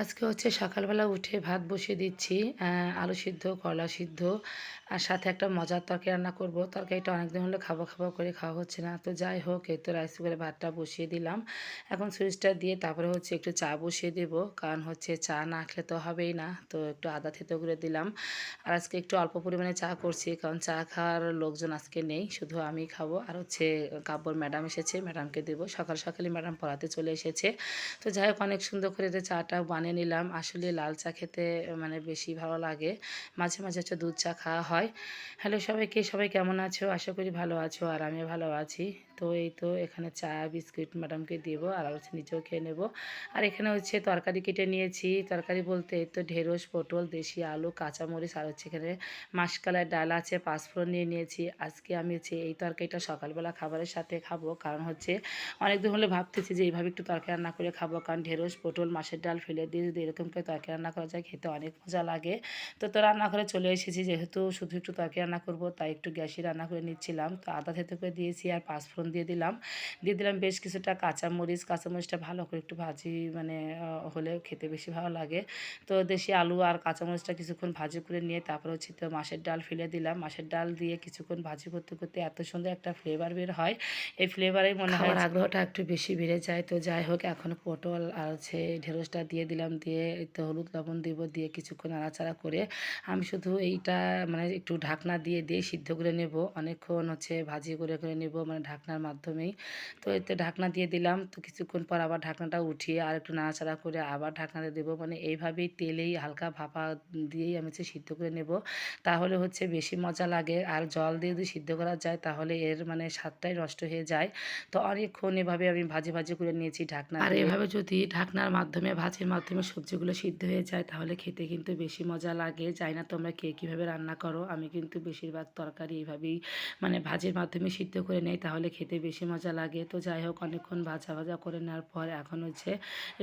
আজকে হচ্ছে সকালবেলা উঠে ভাত বসিয়ে দিচ্ছি। আলু সিদ্ধ, করলা সিদ্ধ আর সাথে একটা মজার তরকারি রান্না করব। তরকারিটা অনেকদিন হলো খাবো, খাবো করে খাওয়া হচ্ছে না। তো যাই হোক, এই তো রাইস কুকারে ভাতটা বসিয়ে দিলাম। এখন সুইচটা দিয়ে তারপরে হচ্ছে একটু চা বসিয়ে দেব। কারণ হচ্ছে চা না খেলে তো হবেই না। তো একটু আদা থেতো করে দিলাম। আর আজকে একটু অল্প পরিমাণে চা করছি। কারণ চা খাওয়ার লোকজন আজকে নেই। শুধু আমিই খাবো। আর হচ্ছে কাব্যর ম্যাডাম এসেছে, ম্যাডামকে দেবো। সকাল সকালই ম্যাডাম পড়াতে চলে এসেছে। তো যাই হোক, অনেক সুন্দর করে যে চাটা বানিয়ে নিলাম। আসলে লাল চা খেতে মানে বেশি ভালো লাগে। মাঝে, মাঝে হচ্ছে দুধ চা খাওয়া হয়। হ্যালো সবাইকে, সবাই কেমন আছো? আশা করি ভালো আছো আর আমিও ভালো আছি। তো এই তো এখানে চা, বিস্কিট ম্যাডামকে দিব আর হচ্ছে নিজেও খেয়ে নেব। আর এখানে হচ্ছে তরকারি কেটে নিয়েছি। তরকারি বলতে এই তো ঢেঁড়স, পটল, দেশি আলু, কাঁচামরিচ আর হচ্ছে এখানে মাসকলাই ডাল আছে, পাঁচফোড়ন নিয়ে নিয়েছি। আজকে আমি হচ্ছে এই তরকারিটা সকালবেলা খাবারের সাথে খাবো। কারণ হচ্ছে অনেকদিন হলে ভাবতেছি যে এইভাবে একটু তরকারি রান্না করে খাবো। কারণ ঢেঁড়স, পটল, মাছের ডাল ফেলে দিয়ে যদি এরকম করে তরকারি রান্না করা যায়, খেতে অনেক মজা লাগে। তো রান্নাঘরে চলে এসেছি, যেহেতু শুধু একটু তরকারি রান্না করব তাই একটু গ্যাসই রান্না করে নিচ্ছিলাম। তো আদা থেতো করে দিয়েছি আর পাঁচফোড়ন দিয়ে দিলাম বেশ কিছুটা কাঁচামরিচটা ভালো করে একটু ভাজি মানে হলে খেতে বেশি ভালো লাগে। তো দেশি আলু আর কাঁচামরিচটা কিছুক্ষণ ভাজি করে নিয়ে তারপর হচ্ছে তো মাছের ডাল ফেলে দিলাম। মাছের ডাল দিয়ে কিছুক্ষণ ভাজি করতে করতে এত সুন্দর একটা ফ্লেভার বের হয়। এই ফ্লেভারে মনে হয় খাওয়ার আগ্রহটা একটু বেশি বেড়ে যায়। তো যাই হোক, এখন পটল আর হচ্ছে ঢেঁড়সটা দিয়ে দিলাম। দিয়ে এই তো হলুদ লবণ দিব, দিয়ে কিছুক্ষণ নাড়াচাড়া করে আমি শুধু এইটা মানে একটু ঢাকনা দিয়ে দিয়ে সিদ্ধ করে নেব। অনেকক্ষণ হচ্ছে ভাজি করে করে নেব মানে ঢাকনার মাধ্যমেই। তো এতে ঢাকনা দিয়ে দিলাম। তো কিছুক্ষণ পর আবার ঢাকনাটা উঠিয়ে আর একটু নাড়াচাড়া করে আবার ঢাকনাটা দেবো। মানে এইভাবেই তেলেই হালকা ভাপা দিয়েই আমি হচ্ছে সিদ্ধ করে নেব। তাহলে হচ্ছে বেশি মজা লাগে। আর জল দিয়ে যদি সিদ্ধ করা যায় তাহলে এর মানে স্বাদটাই নষ্ট হয়ে যায়। তো অনেকক্ষণ এভাবে আমি ভাজি, ভাজি করে নিয়েছি ঢাকনা আর দিয়ে। এভাবে যদি ঢাকনার মাধ্যমে ভাজির মাধ্যমে সবজিগুলো সিদ্ধ হয়ে যায় তাহলে খেতে কিন্তু বেশি মজা লাগে। জানি না তোমরা কে কীভাবে রান্না করো? আমি কিন্তু বেশিরভাগ তরকারি এভাবেই মানে ভাজির মাধ্যমে সিদ্ধ করে নেই, তাহলে খেতে বেশি মজা লাগে। তো যাই হোক, অনেকক্ষণ ভাজা, ভাজা করে নেওয়ার পর এখন হচ্ছে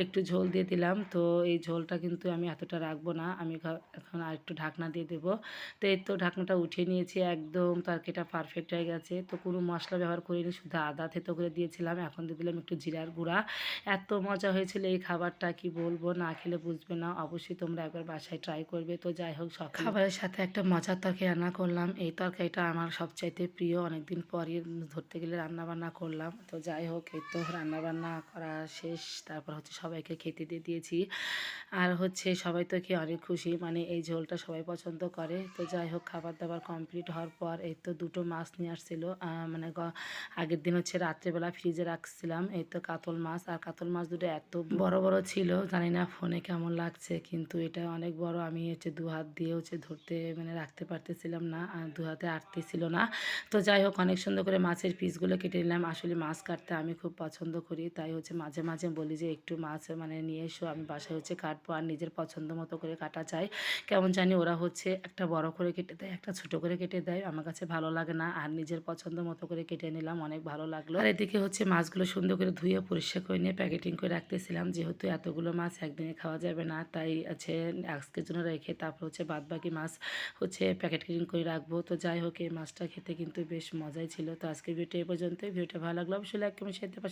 একটু ঝোল দিয়ে দিলাম। তো এই ঝোলটা কিন্তু আমি এতটা রাখবো না। আমি এখন আরেকটু ঢাকনা দিয়ে দেবো। তো এই তো ঢাকনাটা উঠিয়ে নিয়েছি, একদম তরকারিটা পারফেক্ট হয়ে গেছে। তো কোনো মশলা ব্যবহার করিনি, শুধু আদা থেতো করে দিয়েছিলাম। এখন দিয়ে দিলাম একটু জিরার গুঁড়া। এত মজা হয়েছিল এই খাবারটা, কি বলবো, না খেলে বুঝবে না। অবশ্যই তোমরা একবার বাসায় ট্রাই করবে। তো যাই হোক, খাবারের সাথে একটা মজার তরকারি রান্না করলাম। এই তরকারিটা আমার সবচাইতে প্রিয়। অনেকদিন পরই ধরতে গেলে রান্নাবান্না করলাম। তো যাই হোক, এই তো রান্নাবান্না করা শেষ। তারপর হচ্ছে সবাইকে খেতে দিয়ে দিয়েছি। আর হচ্ছে সবাই তো খেয়ে অনেক খুশি, মানে এই ঝোলটা সবাই পছন্দ করে। তো যাই হোক, খাবার দাবার কমপ্লিট হওয়ার পর এই তো দুটো মাছ নিয়ে আসছিল। মানে আগের দিন হচ্ছে রাত্রেবেলা ফ্রিজে রাখছিলাম। এই তো কাতল মাছ, আর কাতল মাছ দুটো এত বড় বড় ছিল, জানি না ফোনে কেমন লাগছে, কিন্তু এটা অনেক বড়। আমি হচ্ছে দু হাত দিয়ে হচ্ছে ধরতে মানে রাখতে পারতেছিলাম না, আর দু হাতে আটতেছিল না। তো যাই হোক, অনেক সুন্দর করে মাছের পিসগুলো কেটে নিলাম। আসলে মাছ কাটতে আমি খুব পছন্দ করি, তাই হচ্ছে মাঝে মাঝে বলি যে একটু মাছ মানে নিয়ে এসো, আমি বাসায় হচ্ছে কাটবো। আর নিজের পছন্দ মতো করে কাটা চাই। কেমন জানি ওরা হচ্ছে একটা বড় করে কেটে দেয়, একটা ছোট করে কেটে দেয়, আমার কাছে ভালো লাগে না। আর নিজের পছন্দ মতো করে কেটে নিলাম, অনেক ভালো লাগলো। আর এদিকে হচ্ছে মাছগুলো সুন্দর করে ধুয়ে পরিষ্কার করে নিয়ে প্যাকেটিং করে রাখতেছিলাম। যেহেতু এতগুলো মাছ একদিনে খাওয়া যাবে না, তাই আছে আজকের জন্য রেখে তারপর হচ্ছে বাদ বাকি মাছ হচ্ছে প্যাকেটিং করে রাখবো। তো যাই হোক, এই মাছটা খেতে কিন্তু বেশ মজাই ছিল। তো আজকের ভিডিওটা এই পর্যন্তই। ভিডিওটা ভালো লাগলো অবশ্যই লাইক কমেন্ট শেয়ার দিতে পারো।